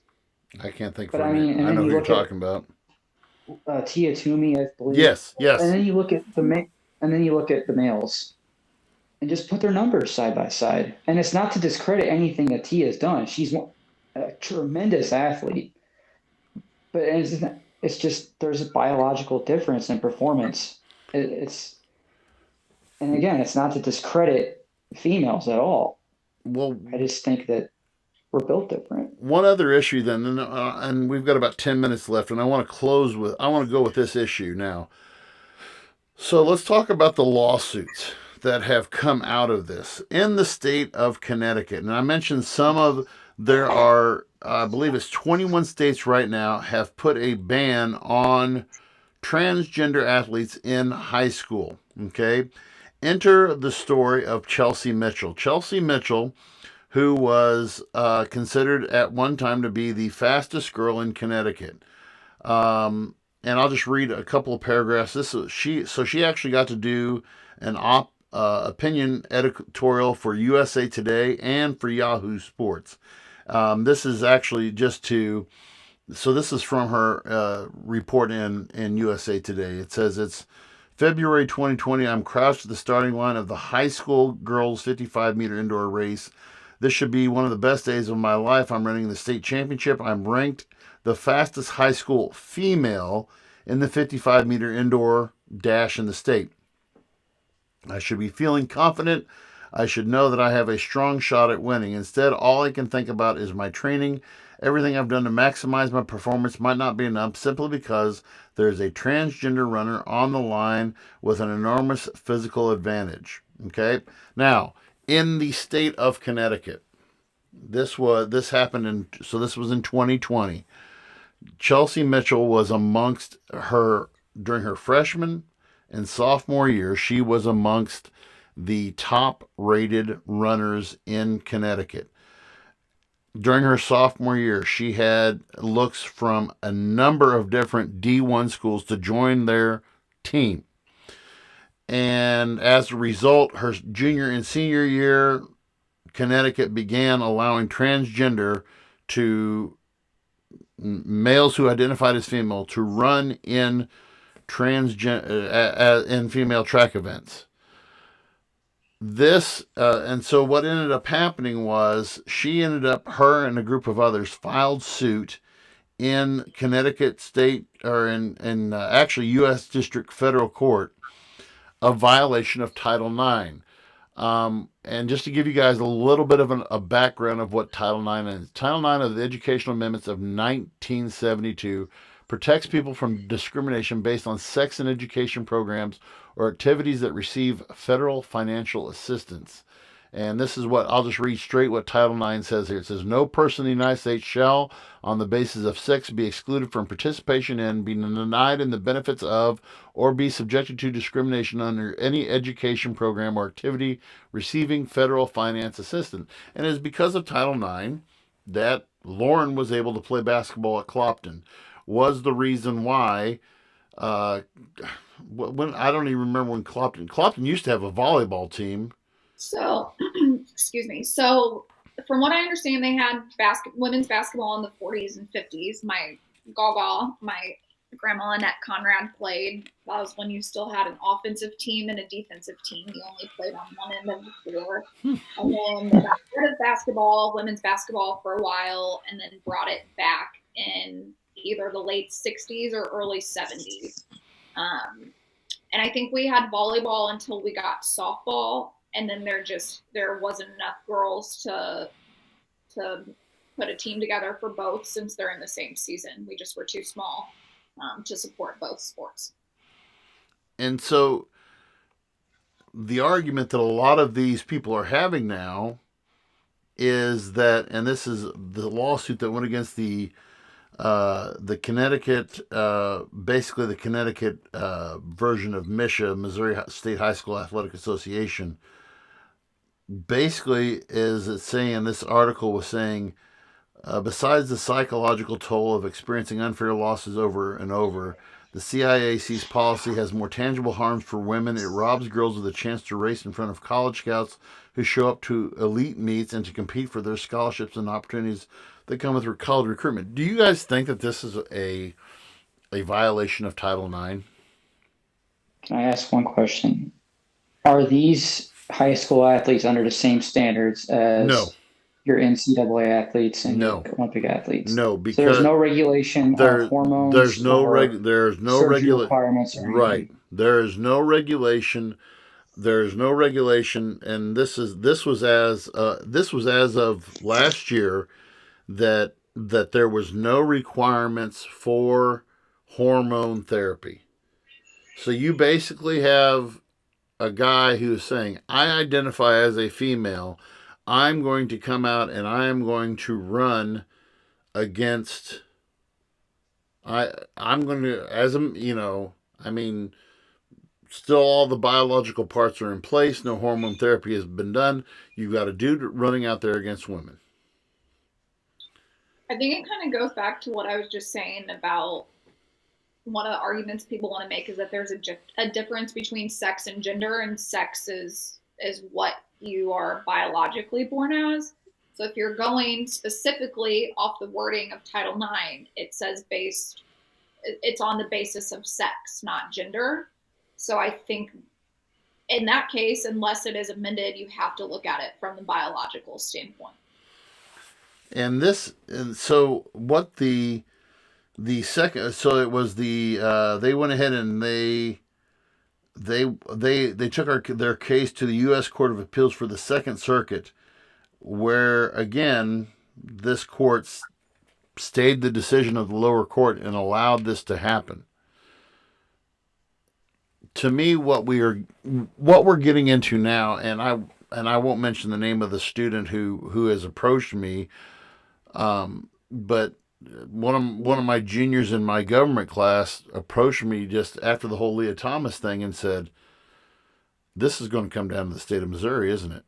I can't think. But I mean, I know who you're talking about. Tia Toomey, I believe. Yes. And then you look at the males, and just put their numbers side by side. And it's not to discredit anything that Tia's done. She's a tremendous athlete. But it's just there's a biological difference in performance. And again, it's not to discredit females at all. Well, I just think that we're built different. One other issue then, and we've got about 10 minutes left, and I want to go with this issue now. So let's talk about the lawsuits that have come out of this in the state of Connecticut. And I mentioned there are, I believe it's 21 states right now have put a ban on transgender athletes in high school. Okay. Enter the story of Chelsea Mitchell. Chelsea Mitchell, who was considered at one time to be the fastest girl in Connecticut. And I'll just read a couple of paragraphs. She actually got to do an opinion editorial for USA Today and for Yahoo Sports. This is actually this is from her report in USA Today. It says it's February 2020. I'm crouched at the starting line of the high school girls 55-meter indoor race. This should be one of the best days of my life. I'm running the state championship. I'm ranked the fastest high school female in the 55-meter indoor dash in the state. I should be feeling confident. I should know that I have a strong shot at winning. Instead, all I can think about is my training. Everything I've done to maximize my performance might not be enough simply because there's a transgender runner on the line with an enormous physical advantage. Okay? Now, in the state of Connecticut, this happened this was in 2020. Chelsea Mitchell was amongst her during her freshman and sophomore year. She was amongst the top rated runners in Connecticut. During her sophomore year, she had looks from a number of different D1 schools to join their team. And as a result, her junior and senior year, Connecticut began allowing transgender to males who identified as female to run in in female track events. And so what ended up happening was her and a group of others filed suit in Connecticut State, or in actually U.S. District Federal Court, of violation of Title IX. And just to give you guys a little bit of a background of what Title IX is. Title IX of the Educational Amendments of 1972 protects people from discrimination based on sex and education programs or activities that receive federal financial assistance. And this is what I'll just read straight what Title IX says here. It says, no person in the United States shall, on the basis of sex, be excluded from participation in, be denied in the benefits of, or be subjected to discrimination under any education program or activity receiving federal finance assistance. And it is because of Title IX that Lauren was able to play basketball at Clopton. Was the reason why when I don't even remember when Clopton used to have a volleyball team. So, excuse me. So, from what I understand, they had women's basketball in the 40s and 50s. My grandma Annette Conrad played. That was when you still had an offensive team and a defensive team. You only played on one end of the floor. And then they got rid of basketball, women's basketball for a while, and then brought it back in either the late 60s or early 70s. And I think we had volleyball until we got softball. And then there wasn't enough girls to put a team together for both, since they're in the same season. We just were too small to support both sports. And so the argument that a lot of these people are having now is that, and this is the lawsuit that went against the Connecticut, basically the Connecticut version of MSHA, Missouri State High School Athletic Association. Basically, this article was saying, besides the psychological toll of experiencing unfair losses over and over, the CIAC's policy has more tangible harms for women. It robs girls of the chance to race in front of college scouts who show up to elite meets and to compete for their scholarships and opportunities that come with college recruitment. Do you guys think that this is a violation of Title IX? Can I ask one question? Are these high school athletes under the same standards as your NCAA athletes and your Olympic athletes? No, because so there's no regulation of hormones. There's no requirements. Right. There is no regulation. There is no regulation, and this was as of last year that there was no requirements for hormone therapy. So you basically have a guy who is saying, I identify as a female. I'm going to come out and I am going to run against. I'm going to, still all the biological parts are in place. No hormone therapy has been done. You've got a dude running out there against women. I think it kind of goes back to what I was just saying about one of the arguments people want to make is that there's a difference between sex and gender, and sex is what you are biologically born as. So if you're going specifically off the wording of Title IX, it says it's on the basis of sex, not gender. So I think in that case, unless it is amended, you have to look at it from the biological standpoint. And so what the second, so it was they went ahead and they took their case to the U.S. Court of Appeals for the Second Circuit, where again this court stayed the decision of the lower court and allowed this to happen. To me, what we're getting into now, and I won't mention the name of the student who has approached me, but one of my juniors in my government class approached me just after the whole Leah Thomas thing and said, "This is going to come down to the state of Missouri, isn't it?"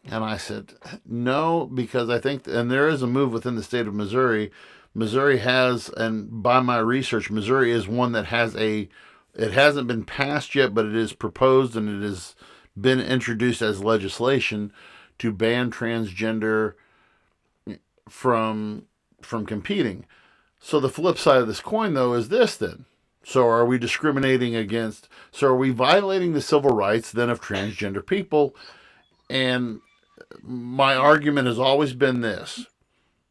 And I said, "No, because I think, and there is a move within the state of Missouri. Missouri has, and by my research, Missouri is one that has it hasn't been passed yet, but it is proposed and it has been introduced as legislation to ban transgender from competing. So the flip side of this coin, though, is this then. So are we discriminating against, so are we violating the civil rights then of transgender people? And my argument has always been this,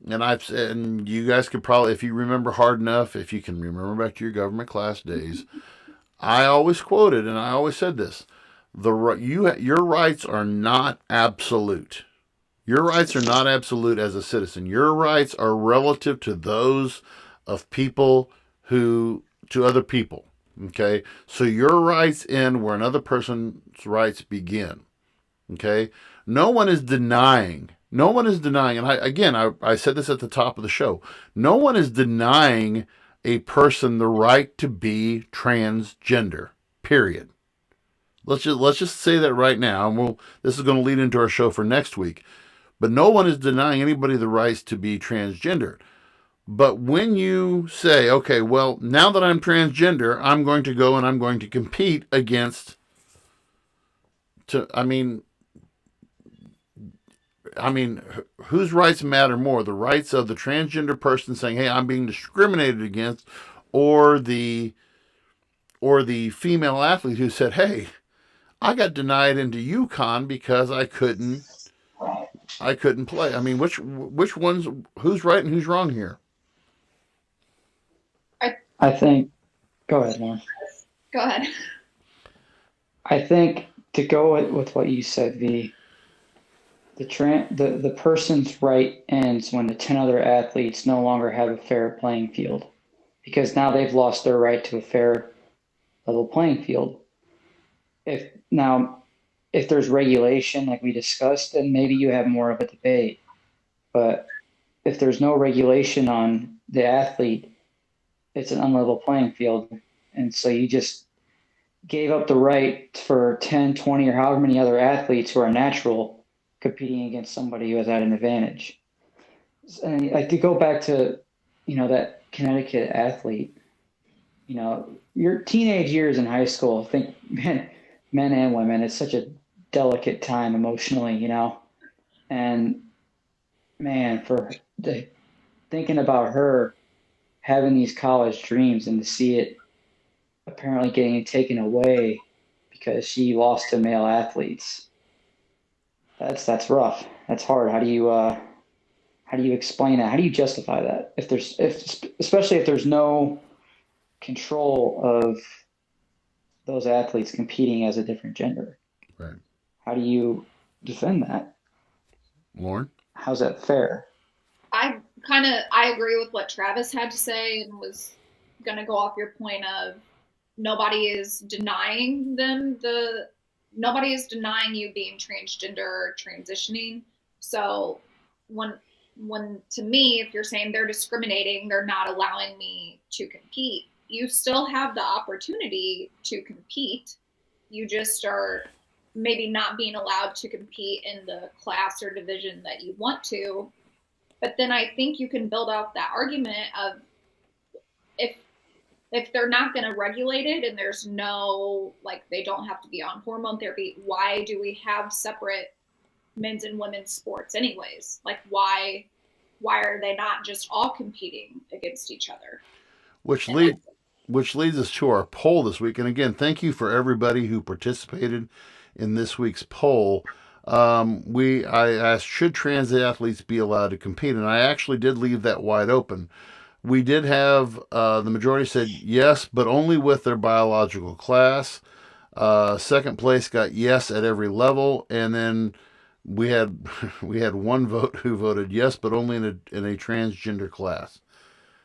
and you guys could probably, if you remember hard enough, if you can remember back to your government class days, I always quoted and I always said this: your rights are not absolute. Your rights are not absolute as a citizen. Your rights are relative to those of people to other people. Okay? So your rights end where another person's rights begin. Okay? No one is denying, and I said this at the top of the show, no one is denying a person the right to be transgender, period. Let's just say that right now, and this is going to lead into our show for next week. But no one is denying anybody the rights to be transgender. But when you say, okay, well, now that I'm transgender, I'm going to go and I'm going to compete against, I mean, whose rights matter more? The rights of the transgender person saying, hey, I'm being discriminated against, or the female athlete who said, hey, I got denied into UConn because I couldn't play. I mean, which one's, who's right and who's wrong here? I think, go ahead, Lauren. Go ahead. I think to go with what you said, the person's right ends when the 10 other athletes no longer have a fair playing field, because now they've lost their right to a fair level playing field. If there's regulation, like we discussed, then maybe you have more of a debate. But if there's no regulation on the athlete, it's an unlevel playing field. And so you just gave up the right for 10, 20, or however many other athletes who are natural competing against somebody who has had an advantage. And like to go back to, that Connecticut athlete, your teenage years in high school, I think men and women, it's such a delicate time emotionally, and man, thinking about her having these college dreams and to see it apparently getting taken away because she lost to male athletes. That's rough. That's hard. How do you explain that? How do you justify that? Especially if there's no control of those athletes competing as a different gender. Right. How do you defend that? Lauren? How's that fair? I agree with what Travis had to say and was going to go off your point of nobody is denying nobody is denying you being transgender or transitioning. So when to me, if you're saying they're discriminating, they're not allowing me to compete, you still have the opportunity to compete. You just are maybe not being allowed to compete in the class or division that you want to. But then I think you can build off that argument of if they're not going to regulate it and there's no, like, they don't have to be on hormone therapy, why do we have separate men's and women's sports anyways? Like, why are they not just all competing against each other? Which which leads us to our poll this week. And again, thank you for everybody who participated in this week's poll. I asked, should trans athletes be allowed to compete? And I actually did leave that wide open. We did have the majority said yes, but only with their biological class. Second place got yes at every level, and then we had one vote who voted yes, but only in a transgender class.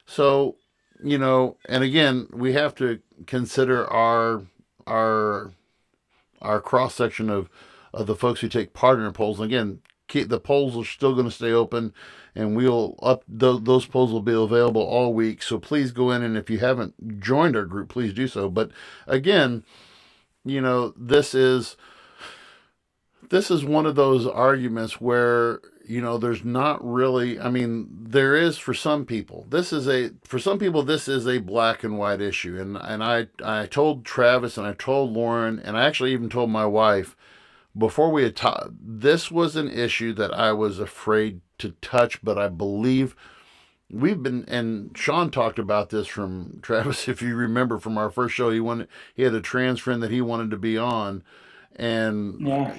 So, and again, we have to consider our cross section of the folks who take part in our polls. And again, the polls are still going to stay open, and those polls will be available all week. So please go in, and if you haven't joined our group, please do so. But again, this is one of those arguments where there's not really. I mean, there is for some people. This is a black and white issue, and I told Travis and I told Lauren, and I actually even told my wife before we had talked. This was an issue that I was afraid to touch, but I believe and Sean talked about this from Travis, if you remember from our first show. He had a trans friend that he wanted to be on, and yeah.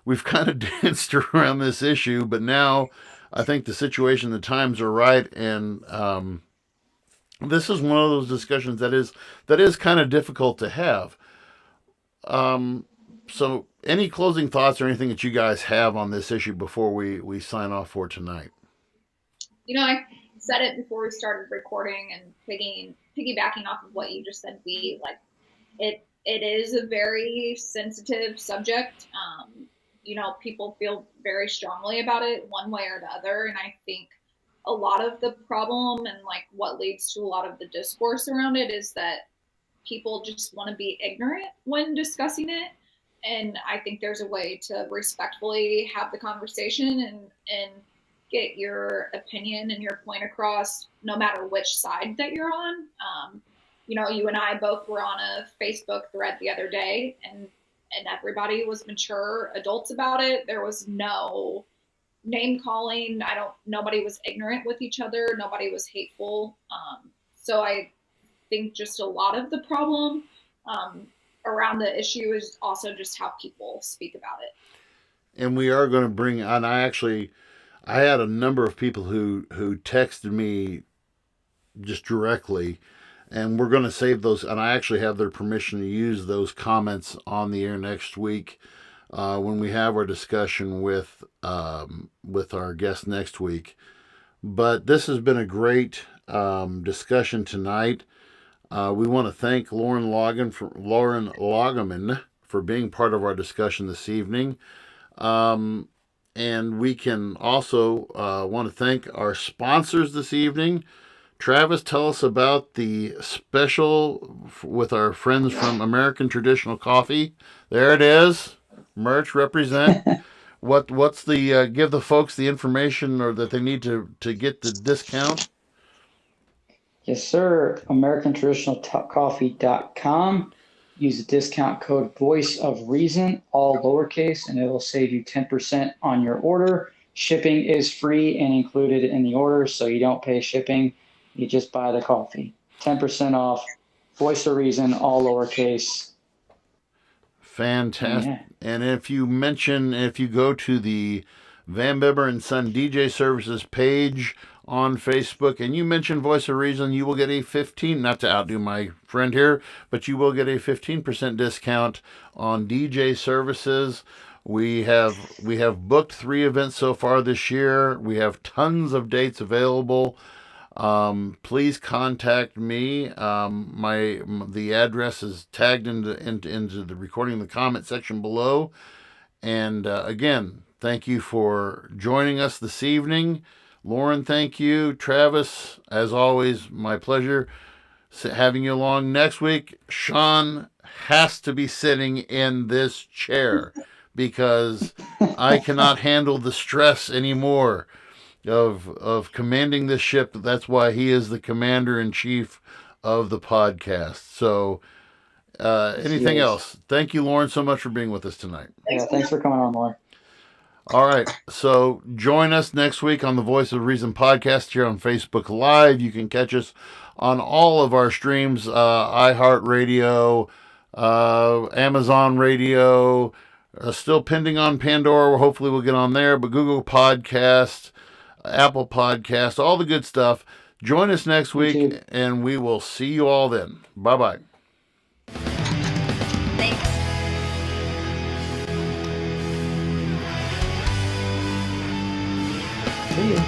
We've kind of danced around this issue, but now I think the situation, the times are right, and this is one of those discussions that is kind of difficult to have. So, any closing thoughts or anything that you guys have on this issue before we sign off for tonight? I said it before we started recording, and piggybacking off of what you just said, it is a very sensitive subject. People feel very strongly about it one way or the other, and I think a lot of the problem and what leads to a lot of the discourse around it is that people just want to be ignorant when discussing it. And I think there's a way to respectfully have the conversation and get your opinion and your point across, no matter which side that you're on. You and I both were on a Facebook thread the other day, and everybody was mature adults about it. There was no name calling. Nobody was ignorant with each other. Nobody was hateful. So I think just a lot of the problem around the issue is also just how people speak about it. And we are going to bring on. I had a number of people who texted me just directly, and we're going to save those. And I actually have their permission to use those comments on the air next week when we have our discussion with our guest next week. But this has been a great discussion tonight. We want to thank Lauren Lagemann for being part of our discussion this evening. And we can also want to thank our sponsors this evening. Travis, tell us about the special with our friends from American Traditional Coffee. There it is. Merch represent. What's the give the folks the information or that they need to get the discount? Yes, sir. AmericanTradtionalCoffee.com. Use the discount code Voice of Reason, all lowercase, and it will save you 10% on your order. Shipping is free and included in the order, so you don't pay shipping. You just buy the coffee. 10% off. Voice of Reason, all lowercase. Fantastic. Yeah. And if you go to the Van Bibber and Son DJ Services page on Facebook and you mention Voice of Reason, you will get a 15, not to outdo my friend here, but you will get a 15% discount on DJ services. We have booked 3 events so far this year. We have tons of dates available. Please contact me. The address is tagged into the recording in the comment section below. And again, thank you for joining us this evening. Lauren, thank you. Travis, as always, my pleasure having you along. Next week, Sean has to be sitting in this chair because I cannot handle the stress anymore of commanding this ship. That's why he is the commander-in-chief of the podcast. So anything else? Thank you, Lauren, so much for being with us tonight. Yeah, thanks for coming on, Lauren. All right, so join us next week on the Voice of Reason podcast here on Facebook Live. You can catch us on all of our streams, iHeartRadio, Amazon Radio, still pending on Pandora. Hopefully we'll get on there, but Google Podcasts, Apple Podcasts, all the good stuff. Join us next week, YouTube. and we will see you all then. Bye-bye. Thanks. See you.